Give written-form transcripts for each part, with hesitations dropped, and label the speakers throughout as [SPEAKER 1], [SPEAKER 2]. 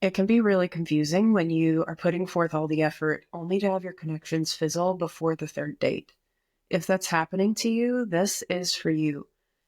[SPEAKER 1] It can be really confusing when you are putting forth all the effort only to have your connections fizzle before the third date. If that's happening to you, this is for you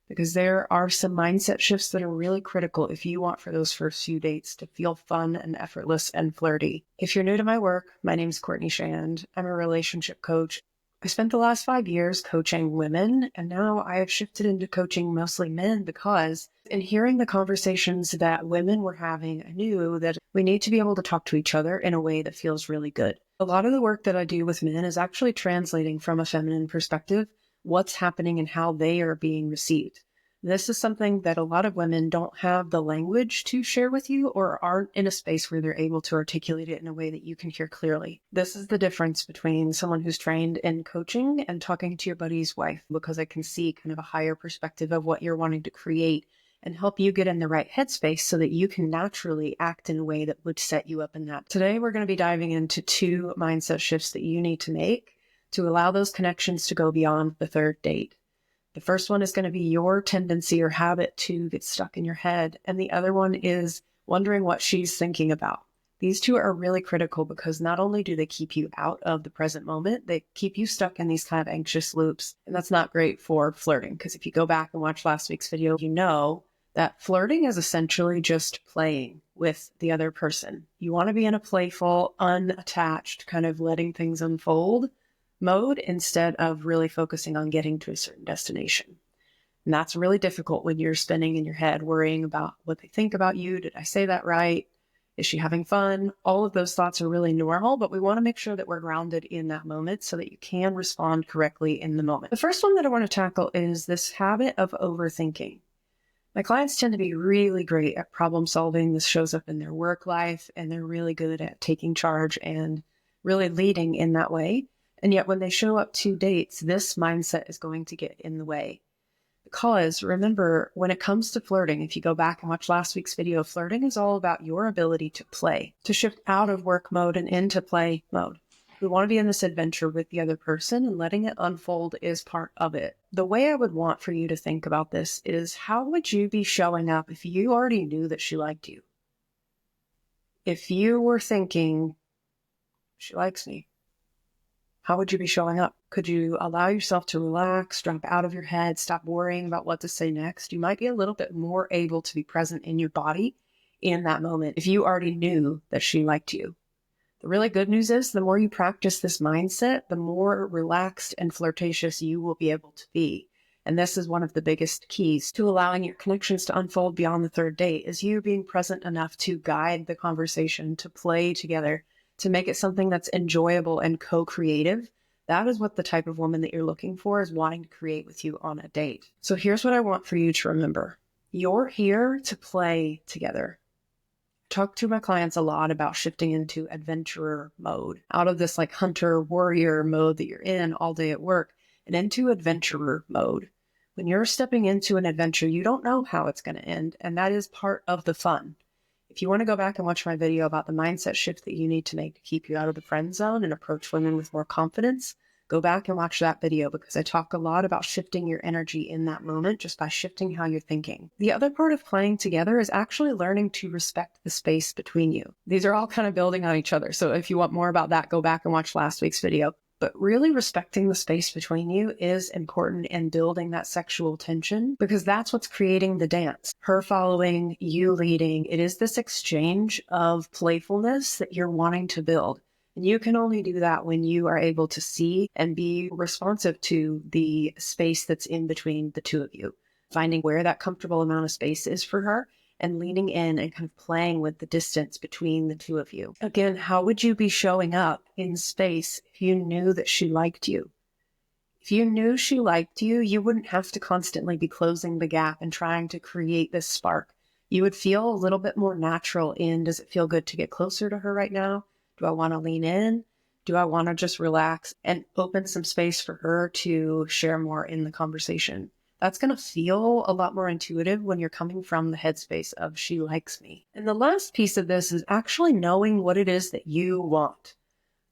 [SPEAKER 1] because there are some mindset shifts that are really critical if you want for those first few dates to feel fun and effortless and flirty. If you're new to my work, my name's Courtney Shand. I'm a relationship coach. I spent the last 5 years coaching women, and now I have shifted into coaching mostly men because in hearing the conversations that women were having, I knew that we need to be able to talk to each other in a way that feels really good. A lot of the work that I do with men is actually translating from a feminine perspective what's happening and how they are being received. This is something that a lot of women don't have the language to share with you or aren't in a space where they're able to articulate it in a way that you can hear clearly. This is the difference between someone who's trained in coaching and talking to your buddy's wife, because I can see kind of a higher perspective of what you're wanting to create and help you get in the right headspace so that you can naturally act in a way that would set you up in that. Today, we're going to be diving into 2 mindset shifts that you need to make to allow those connections to go beyond the third date. The first one is going to be your tendency or habit to get stuck in your head. And the other one is wondering what she's thinking about. These 2 are really critical because not only do they keep you out of the present moment, they keep you stuck in these kind of anxious loops. And that's not great for flirting, because if you go back and watch last week's video, you know that flirting is essentially just playing with the other person. You want to be in a playful, unattached, kind of letting things unfold mode instead of really focusing on getting to a certain destination. And that's really difficult when you're spinning in your head, worrying about what they think about you. Did I say that right? Is she having fun? All of those thoughts are really normal, but we want to make sure that we're grounded in that moment so that you can respond correctly in the moment. The first one that I want to tackle is this habit of overthinking. My clients tend to be really great at problem solving. This shows up in their work life, and they're really good at taking charge and really leading in that way. And yet when they show up to dates, this mindset is going to get in the way. Because remember, when it comes to flirting, if you go back and watch last week's video, flirting is all about your ability to play, to shift out of work mode and into play mode. We want to be in this adventure with the other person, and letting it unfold is part of it. The way I would want for you to think about this is, how would you be showing up if you already knew that she liked you? If you were thinking, she likes me, how would you be showing up? Could you allow yourself to relax, drop out of your head, stop worrying about what to say next? You might be a little bit more able to be present in your body in that moment if you already knew that she liked you. The really good news is the more you practice this mindset, the more relaxed and flirtatious you will be able to be. And this is one of the biggest keys to allowing your connections to unfold beyond the third date, is you being present enough to guide the conversation, to play together, to make it something that's enjoyable and co-creative. That is what the type of woman that you're looking for is wanting to create with you on a date. So here's what I want for you to remember. You're here to play together. I talk to my clients a lot about shifting into adventurer mode, out of this like hunter warrior mode that you're in all day at work, and into adventurer mode. When you're stepping into an adventure, you don't know how it's going to end, and that is part of the fun. If you want to go back and watch my video about the mindset shift that you need to make to keep you out of the friend zone and approach women with more confidence, go back and watch that video, because I talk a lot about shifting your energy in that moment just by shifting how you're thinking. The other part of playing together is actually learning to respect the space between you. These are all kind of building on each other. So if you want more about that, go back and watch last week's video. But really respecting the space between you is important in building that sexual tension, because that's what's creating the dance. Her following, you leading. It is this exchange of playfulness that you're wanting to build. And you can only do that when you are able to see and be responsive to the space that's in between the 2 of you, finding where that comfortable amount of space is for her, and leaning in and kind of playing with the distance between the 2 of you. Again, how would you be showing up in space if you knew that she liked you? If you knew she liked you, you wouldn't have to constantly be closing the gap and trying to create this spark. You would feel a little bit more natural in, does it feel good to get closer to her right now? Do I want to lean in? Do I want to just relax and open some space for her to share more in the conversation? That's going to feel a lot more intuitive when you're coming from the headspace of she likes me. And the last piece of this is actually knowing what it is that you want.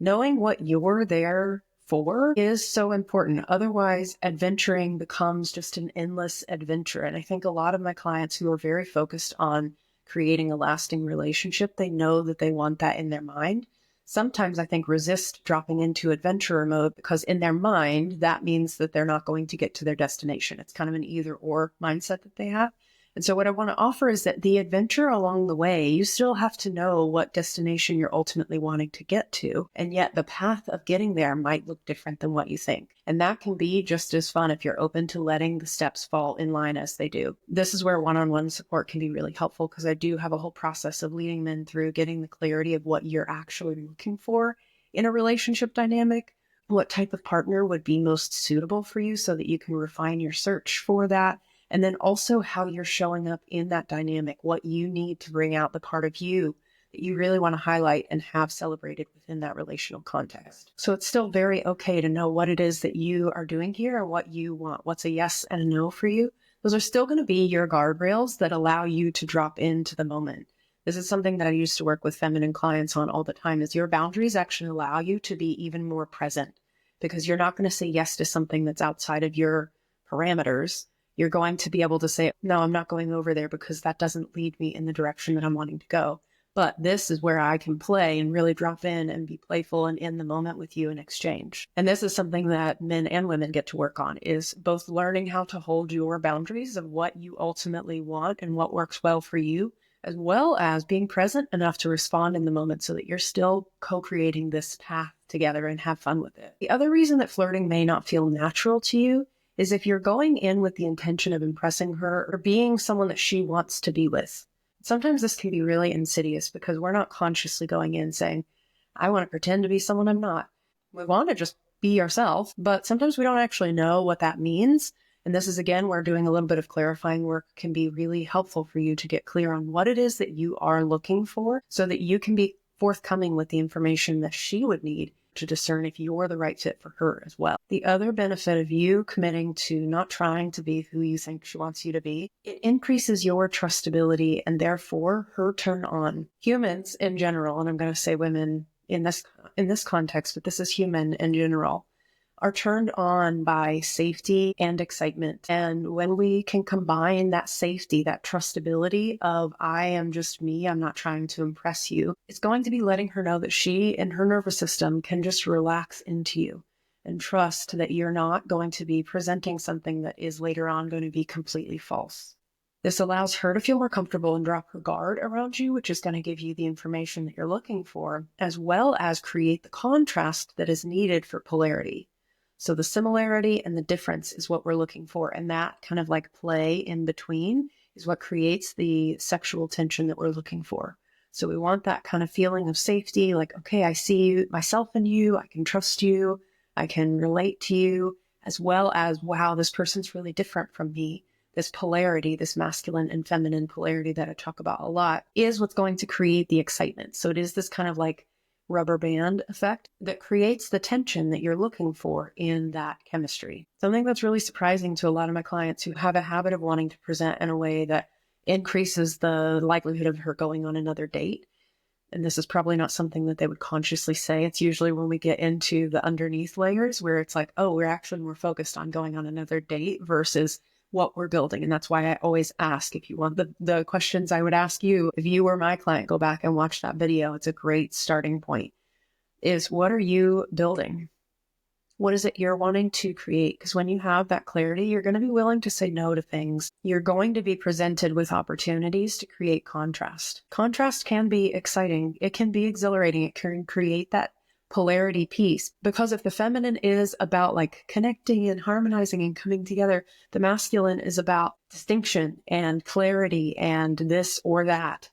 [SPEAKER 1] Knowing what you're there for is so important. Otherwise, adventuring becomes just an endless adventure. And I think a lot of my clients who are very focused on creating a lasting relationship, they know that they want that in their mind. Sometimes I think resist dropping into adventurer mode because in their mind, that means that they're not going to get to their destination. It's kind of an either or mindset that they have. And so what I want to offer is that the adventure along the way, you still have to know what destination you're ultimately wanting to get to. And yet the path of getting there might look different than what you think. And that can be just as fun if you're open to letting the steps fall in line as they do. This is where one-on-one support can be really helpful because I do have a whole process of leading men through getting the clarity of what you're actually looking for in a relationship dynamic, what type of partner would be most suitable for you so that you can refine your search for that. And then also how you're showing up in that dynamic, what you need to bring out the part of you that you really want to highlight and have celebrated within that relational context. So it's still very okay to know what it is that you are doing here and what you want, what's a yes and a no for you. Those are still going to be your guardrails that allow you to drop into the moment. This is something that I used to work with feminine clients on all the time, is your boundaries actually allow you to be even more present because you're not going to say yes to something that's outside of your parameters. You're going to be able to say, no, I'm not going over there because that doesn't lead me in the direction that I'm wanting to go. But this is where I can play and really drop in and be playful and in the moment with you in exchange. And this is something that men and women get to work on, is both learning how to hold your boundaries of what you ultimately want and what works well for you, as well as being present enough to respond in the moment so that you're still co-creating this path together and have fun with it. The other reason that flirting may not feel natural to you is if you're going in with the intention of impressing her or being someone that she wants to be with. Sometimes this can be really insidious because we're not consciously going in saying, I want to pretend to be someone I'm not. We want to just be ourselves, but sometimes we don't actually know what that means. And this is, again, where doing a little bit of clarifying work can be really helpful for you to get clear on what it is that you are looking for so that you can be forthcoming with the information that she would need to discern if you're the right fit for her as well. The other benefit of you committing to not trying to be who you think she wants you to be, it increases your trustability and therefore her turn on. Humans in general, and I'm going to say women in this context, but this is human in general, are turned on by safety and excitement. And when we can combine that safety, that trustability of I am just me, I'm not trying to impress you, it's going to be letting her know that she and her nervous system can just relax into you and trust that you're not going to be presenting something that is later on going to be completely false. This allows her to feel more comfortable and drop her guard around you, which is going to give you the information that you're looking for, as well as create the contrast that is needed for polarity. So the similarity and the difference is what we're looking for. And that kind of like play in between is what creates the sexual tension that we're looking for. So we want that kind of feeling of safety, like, okay, I see myself in you, I can trust you, I can relate to you, as well as, wow, this person's really different from me. This polarity, this masculine and feminine polarity that I talk about a lot, is what's going to create the excitement. So it is this kind of like rubber band effect that creates the tension that you're looking for in that chemistry. Something that's really surprising to a lot of my clients who have a habit of wanting to present in a way that increases the likelihood of her going on another date. And this is probably not something that they would consciously say. It's usually when we get into the underneath layers where it's like, oh, we're actually more focused on going on another date versus what we're building. And that's why I always ask, if you want the questions I would ask you, if you were my client, go back and watch that video. It's a great starting point, is what are you building? What is it you're wanting to create? Because when you have that clarity, you're going to be willing to say no to things. You're going to be presented with opportunities to create contrast. Contrast can be exciting. It can be exhilarating. It can create that polarity piece. Because if the feminine is about like connecting and harmonizing and coming together, the masculine is about distinction and clarity and this or that.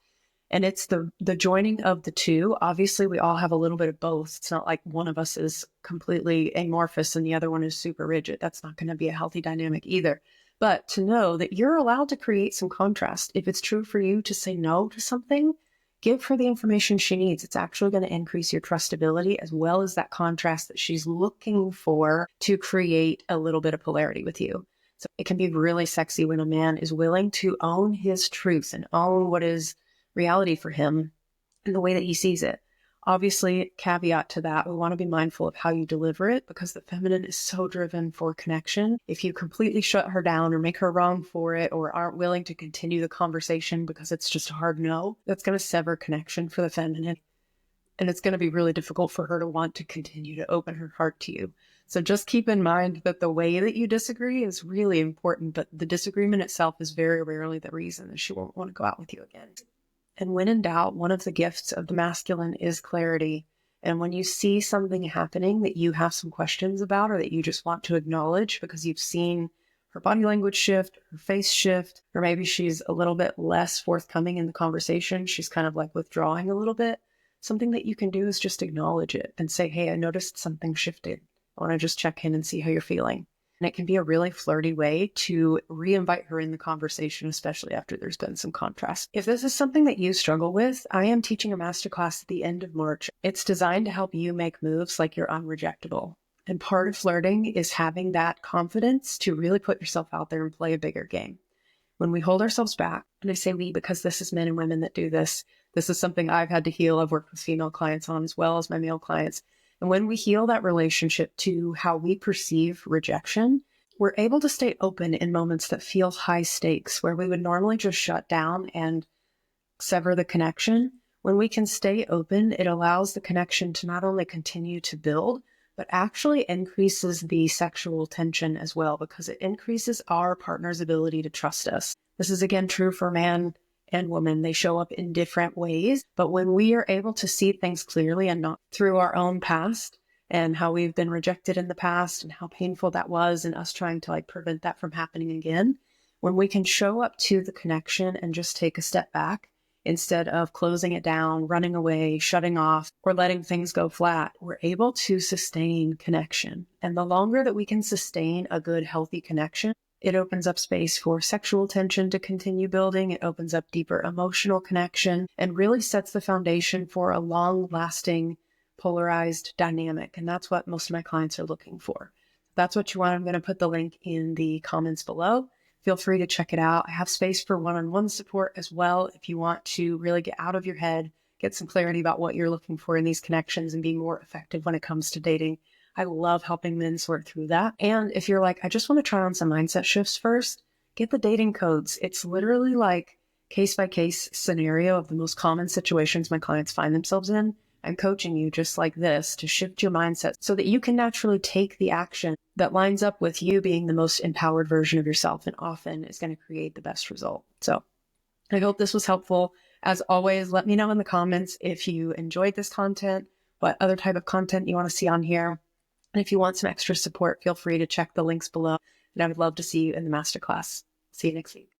[SPEAKER 1] And it's the joining of the two. Obviously, we all have a little bit of both. It's not like one of us is completely amorphous and the other one is super rigid. That's not going to be a healthy dynamic either. But to know that you're allowed to create some contrast. If it's true for you to say no to something, give her the information she needs. It's actually going to increase your trustability as well as that contrast that she's looking for to create a little bit of polarity with you. So it can be really sexy when a man is willing to own his truth and own what is reality for him and the way that he sees it. Obviously, caveat to that, we want to be mindful of how you deliver it because the feminine is so driven for connection. If you completely shut her down or make her wrong for it or aren't willing to continue the conversation because it's just a hard no, that's going to sever connection for the feminine. And it's going to be really difficult for her to want to continue to open her heart to you. So just keep in mind that the way that you disagree is really important, but the disagreement itself is very rarely the reason that she won't want to go out with you again. And when in doubt, one of the gifts of the masculine is clarity. And when you see something happening that you have some questions about or that you just want to acknowledge because you've seen her body language shift, her face shift, or maybe she's a little bit less forthcoming in the conversation, she's kind of like withdrawing a little bit, something that you can do is just acknowledge it and say, hey, I noticed something shifted. I want to just check in and see how you're feeling. And it can be a really flirty way to re-invite her in the conversation, especially after there's been some contrast. If this is something that you struggle with, I am teaching a masterclass at the end of March. It's designed to help you make moves like you're unrejectable. And part of flirting is having that confidence to really put yourself out there and play a bigger game. When we hold ourselves back, and I say we because this is men and women that do this. This is something I've had to heal. I've worked with female clients on as well as my male clients. And when we heal that relationship to how we perceive rejection, we're able to stay open in moments that feel high stakes, where we would normally just shut down and sever the connection. When we can stay open, it allows the connection to not only continue to build, but actually increases the sexual tension as well, because it increases our partner's ability to trust us. This is again true for man and woman. They show up in different ways, but when we are able to see things clearly and not through our own past and how we've been rejected in the past and how painful that was and us trying to prevent that from happening again, when we can show up to the connection and just take a step back, instead of closing it down, running away, shutting off, or letting things go flat, we're able to sustain connection. And the longer that we can sustain a good, healthy connection, it opens up space for sexual tension to continue building. It opens up deeper emotional connection and really sets the foundation for a long-lasting, polarized dynamic. And that's what most of my clients are looking for. If that's what you want, I'm going to put the link in the comments below. Feel free to check it out. I have space for one-on-one support as well if you want to really get out of your head, get some clarity about what you're looking for in these connections and be more effective when it comes to dating. I love helping men sort through that. And if you're like, I just want to try on some mindset shifts first, get the dating codes. It's literally like case-by-case scenario of the most common situations my clients find themselves in. I'm coaching you just like this to shift your mindset so that you can naturally take the action that lines up with you being the most empowered version of yourself and often is going to create the best result. So I hope this was helpful. As always, let me know in the comments if you enjoyed this content, what other type of content you want to see on here. And if you want some extra support, feel free to check the links below. And I would love to see you in the masterclass. See you next week.